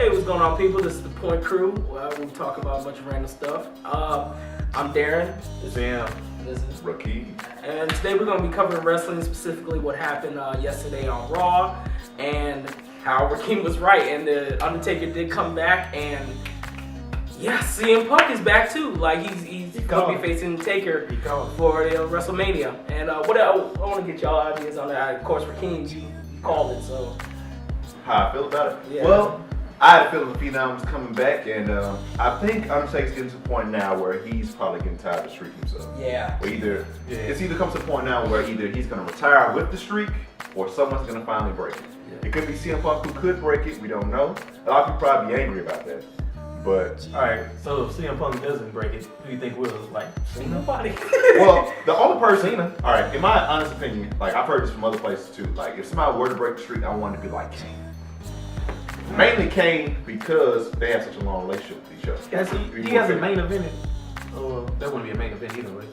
Hey, what's going on, people? This is the Pointe crew. We talk about a bunch of random stuff. I'm Darren. Sam. This is Rakeem. And today we're going to be covering wrestling, specifically what happened yesterday on Raw, and how Rakeem was right, and the Undertaker did come back, and yeah, CM Punk is back too. Like he's going to be facing Taker for WrestleMania. And what I want to get y'all ideas on that. Of course, Rakeem, you called it, so. How I feel about it? Yeah. Well, I had a feeling the Phenom was coming back, and I think Undertaker's getting to the point now where he's probably getting tired of the streak himself. Yeah. Where it's either comes to a point now where either he's going to retire with the streak, or someone's going to finally break it. Yeah. It could be CM Punk who could break it. We don't know. A lot of people probably be angry about that. But all right, so if CM Punk doesn't break it, who do you think will? Like, ain't nobody. Well, the only person, all right, in my honest opinion, like I've heard this from other places too. Like if somebody were to break the streak, I want it to be like Kane. Mainly Kane because they have such a long relationship with each other. He has a main event. That wouldn't be a main event either, right?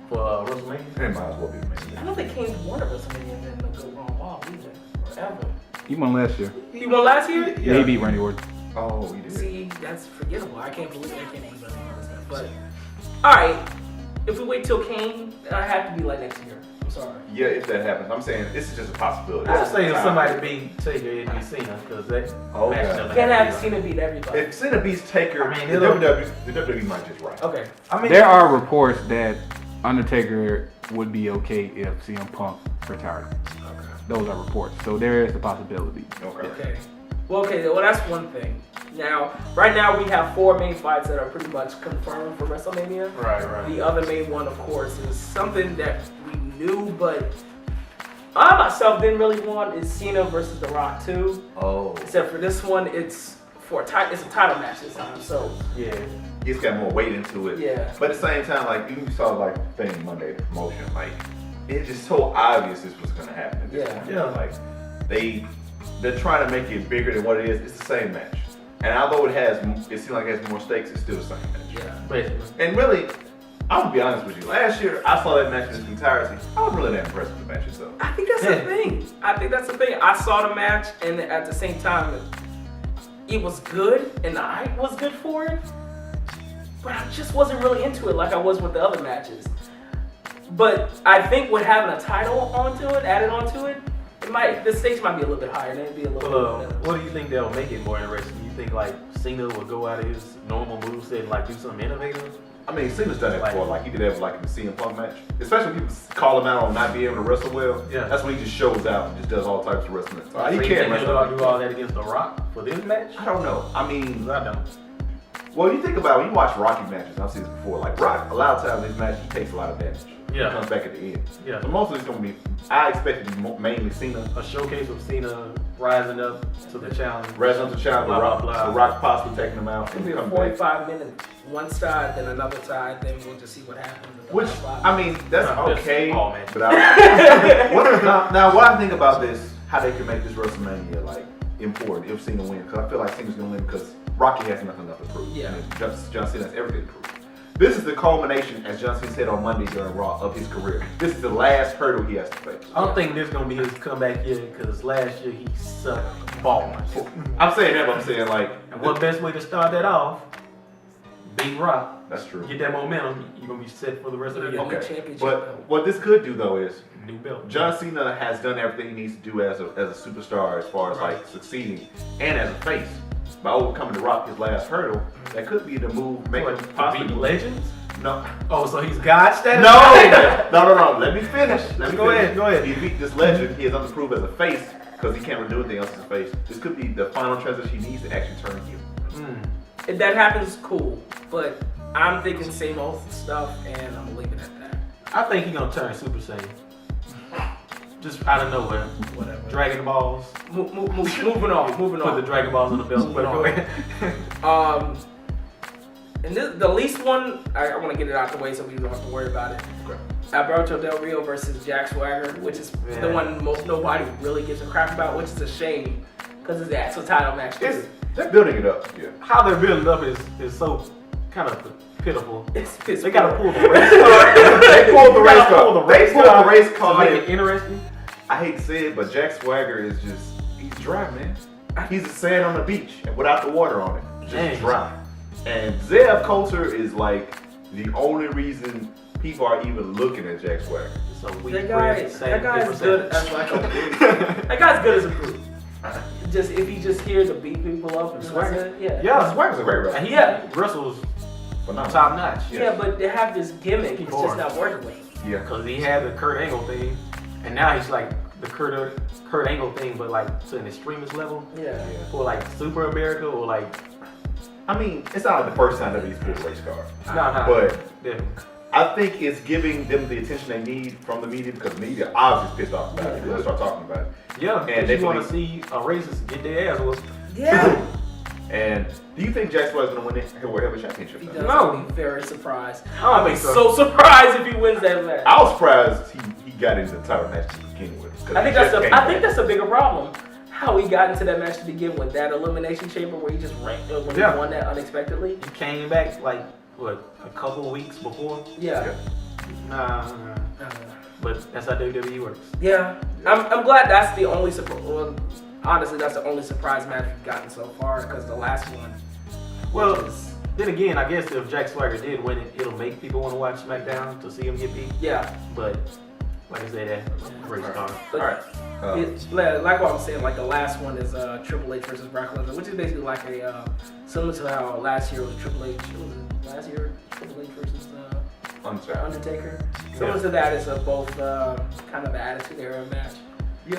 For WrestleMania. It might as well be a main event. I don't think Kane's won a WrestleMania event in no good wrong wall either, forever. He won last year. He won last year? Yeah, he beat Randy Orton. Oh, he did. See, that's forgettable. I can't believe anybody knows that. But all right, if we wait till Kane, I have to be like next year. I'm sorry. Yeah, if that happens, I'm saying this is just a possibility. I was saying if somebody beat Taker, it'd be Cena, because that match doesn't Can't have to Cena beat everybody. If Cena beats Taker, I mean, the WWE might just right. Okay. I mean, There are reports that Undertaker would be okay if CM Punk retired. Okay. Those are reports, so there is a possibility. Okay. Well, that's one thing. Now, right now we have 4 main fights that are pretty much confirmed for WrestleMania. Right. The other main one, of course, is something that we knew, but I myself didn't really want is Cena versus The Rock 2. Oh. Except for this one, it's a title match this time, so. Yeah. He's got more weight into it. Yeah. But at the same time, like you saw like the thing Monday, the promotion, like it's just so obvious this was gonna happen at this point. Yeah. Like they're trying to make it bigger than what it is. It's the same match. And although it seems like it has more stakes, it's still the same match. Yeah. Basically. And really, I'm gonna be honest with you. Last year, I saw that match in its entirety. I was really that impressed with the match itself. I think that's the thing. I saw the match, and at the same time, it was good, and the hype was good for it. But I just wasn't really into it like I was with the other matches. But I think with having a title added onto it, the stakes might be a little bit higher. It'd be a little bit better. What do you think that'll make it more interesting? Do you think like Cena will go out of his normal moveset and like do something innovative? I mean, Cena's done that before. Like he did that like in the CM Punk match. Especially when people call him out on not being able to wrestle well. Yeah. That's when he just shows out and just does all types of wrestling. So you think he'll do all that against The Rock for this match? I don't know. I mean, I don't. Well, you think about it, when you watch Rocky matches, I've seen this before, like Rock, a lot of times in his match, he takes a lot of damage. Yeah. He comes back at the end. Yeah. So most of it's going to be, I expect it to be mainly Cena. A showcase of Cena rising up to the challenge. Rising up to the challenge, the Rock possibly taking him out. It'll be a 45-minute one side, then another side, then we'll just see what happens. Which, I mean, that's okay. But now, what I think about this, how they can make this WrestleMania like important if Cena wins, because I feel like Cena's going to win because Rocky has nothing left to prove. Yeah. And John Cena has everything to prove. This is the culmination, as John Cena said on Monday during Raw, of his career. This is the last hurdle he has to face. I don't think this is going to be his comeback year because last year he sucked balls. I'm saying that, but I'm saying like... And what best way to start that off? Beat Rock. That's true. Get that momentum, you're going to be set for the rest of the year. Okay, but what this could do though is, new belt. John Cena has done everything he needs to do as a superstar as far as like succeeding and as a face. By overcoming the Rock, his last hurdle, that could be the move making possibly beat legends. No. Oh, so he's God status? No. Let me finish. Go ahead. He beat this legend. He is unproved as a face because he can't really do anything else as a face. This could be the final transition he needs to actually turn heel. If that happens, cool. But I'm thinking same old stuff, and I'm gonna leave it at that. I think he's gonna turn Super Saiyan. Just out of nowhere. Whatever. Dragon Balls. Moving on. Put the Dragon Balls on the belt. But go ahead. And the least one, I want to get it out the way so we don't have to worry about it. Okay. Alberto Del Rio versus Jack Swagger, which is the one nobody really gives a crap about, which is a shame because it's the actual title match too. They're building it up. Yeah. How they're building it up is so kind of pitiful. They gotta pull the race card. They pulled the race card. They pulled the race card to make it interesting. I hate to say it, but Jack Swagger is he's dry, man. He's the sand on the beach and without the water on it, just Dang. dry. And Zeb Coulter is like the only reason people are even looking at Jack Swagger. So we That guy's good as like a brute. That guy's good as a brute. Just if he just here to beat people up and Swagger? that's it, yeah. Yeah, Swagger's a great wrestler. and he Yeah. wrestles Phenomenal. top notch. Yeah, but they have this gimmick. It's Hard. just not working with him. Yeah. Because he had the Kurt Angle thing, and now he's like the Kurt Angle thing, but like to an extremist level, Yeah. or like Super America, or like I mean, it's not like the first time that he's pulled a race car. nah. But Definitely. I think it's giving them the attention they need from the media because the media obviously pissed off about it. They'll start talking about it. Yeah, And and they you want to believe- see a racist get their ass whooped. Yeah. And do you think Jack Swagger's going to win the Heavyweight Championship? He though? does. No. I'll be very surprised. I don't I'll be think so. so surprised if he wins that match. I was surprised he got into the title match to begin with. 'cause I he think just that's came I think back. that's a bigger problem. How he got into that match to begin with, that elimination chamber where he just ranked when Yeah. he won that unexpectedly. He came back like what a couple of weeks before. Yeah. Nah. Uh, But that's how WWE works. Yeah. I'm glad that's the only surprise. Well, honestly, that's the only surprise match we've gotten so far because the last one. Well, which is- then again, I guess if Jack Swagger did win it, it'll make people want to watch SmackDown to see him get beat. yeah. But like I said, that race car. But All right. like what I'm saying, like the last one is Triple H versus Brock Lesnar, which is basically like a similar to how last year was Triple H. What was it? Last year Triple H versus Undertaker. Similar to that is both kind of attitude era match. Yeah.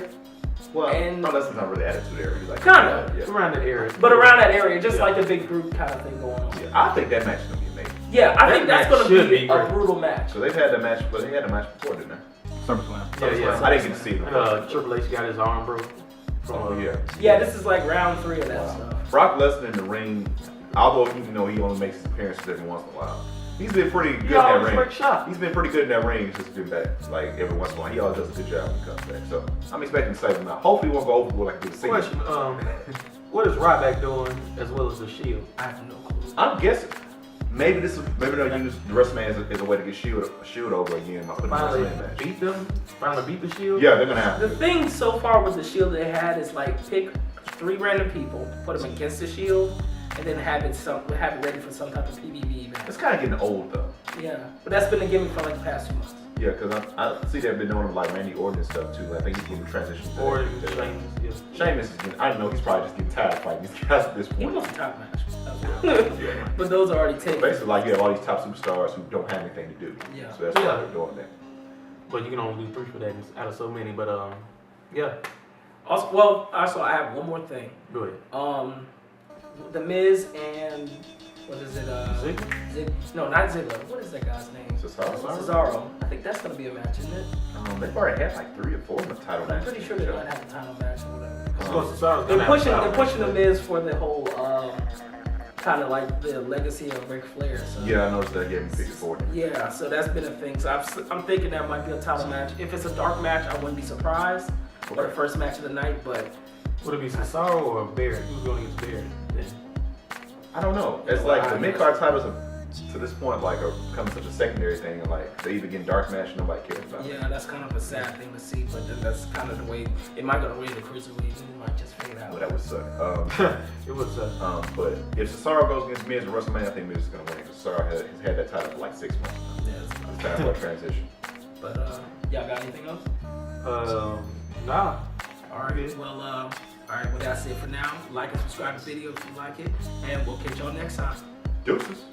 Well, And- no, that's not really attitude area. Like, Kinda. Yeah. Around that area. But around that area, just Yeah. like a big group kind of thing going on. Yeah, I think that match is gonna be amazing. Yeah, I That think that's match going should to be be a great. brutal match. So they've had that match, but they had a match before, didn't they? SummerSlam. Yeah. I didn't get to see it. Triple H got his arm broke. Oh yeah. Yeah, this is like round 3 of that Wow. stuff. Brock Lesnar in the ring, although even though he only makes his appearances every once in a while, he's been pretty good He in that always ring. breaks shot. He's been pretty good in that ring. He's just been back like every once in a while. He always does a good job when he comes back. So I'm expecting to save him out. Hopefully, he won't go overboard like the Cena. Question: what is Ryback doing as well as the Shield? I have no clue. I'm guessing maybe they'll use the WrestleMania as a way to get Shield over again. By putting the Finally WrestleMania match. beat them. Finally beat the Shield. Yeah, they're gonna have The to. thing so far with the Shield they had is like pick 3 random people, put them against the Shield, and then have it ready for some type of PVV match. It's kind of getting old though. Yeah, but that's been a gimmick for like the past 2 months. Yeah, because I see they've been doing like Randy Orton and stuff too. I think he's getting transition to Or that. Sheamus. Yeah. Sheamus is getting, I don't know, he's probably just getting tired of fighting these guys at this He point. wants a top match. Yeah. But those are already taken. Basically, like you have all these top superstars who don't have anything to do. Yeah. So that's why Yeah. they're doing that. But you can only do 3 for that out of so many. But yeah. Also, I have one more thing. Go ahead. The Miz and what is it? Ziggler? No, not Ziggler. What is that guy's name? Cesaro? Cesaro. I think that's gonna be a match, isn't it? They've already had like 3 or 4 of the title I'm matches. pretty sure they're gonna have a title match or whatever. Well, Cesaro's They're gonna have pushing. a They're title pushing the match. Miz for the whole kind of like the legacy of Ric Flair. So. Yeah, I noticed that gave me figure 40. Yeah, so that's been a thing. So I'm thinking that might be a title match. If it's a dark match, I wouldn't be surprised. For the first match of the night, but Would it be Cesaro or Barrett? Who's going against Barrett? Then? I don't know. It's like the mid card titles have, to this point like are becoming such a secondary thing. And like they either get dark match, nobody cares about. yeah, that's kind of a sad thing to see. But then that's kind of the way it might go the way of the cruiserweight, and it might just fade out. Well, that would suck. It was. But if Cesaro goes against Miz at WrestleMania, I think Miz is gonna win because Cesaro has had that title for like 6 months. Yeah, it's It's time for a transition. But y'all got anything else? Nah. All right. Well, all right. Well, that's it for now. Like and subscribe to the video if you like it, and we'll catch y'all next time. Deuces.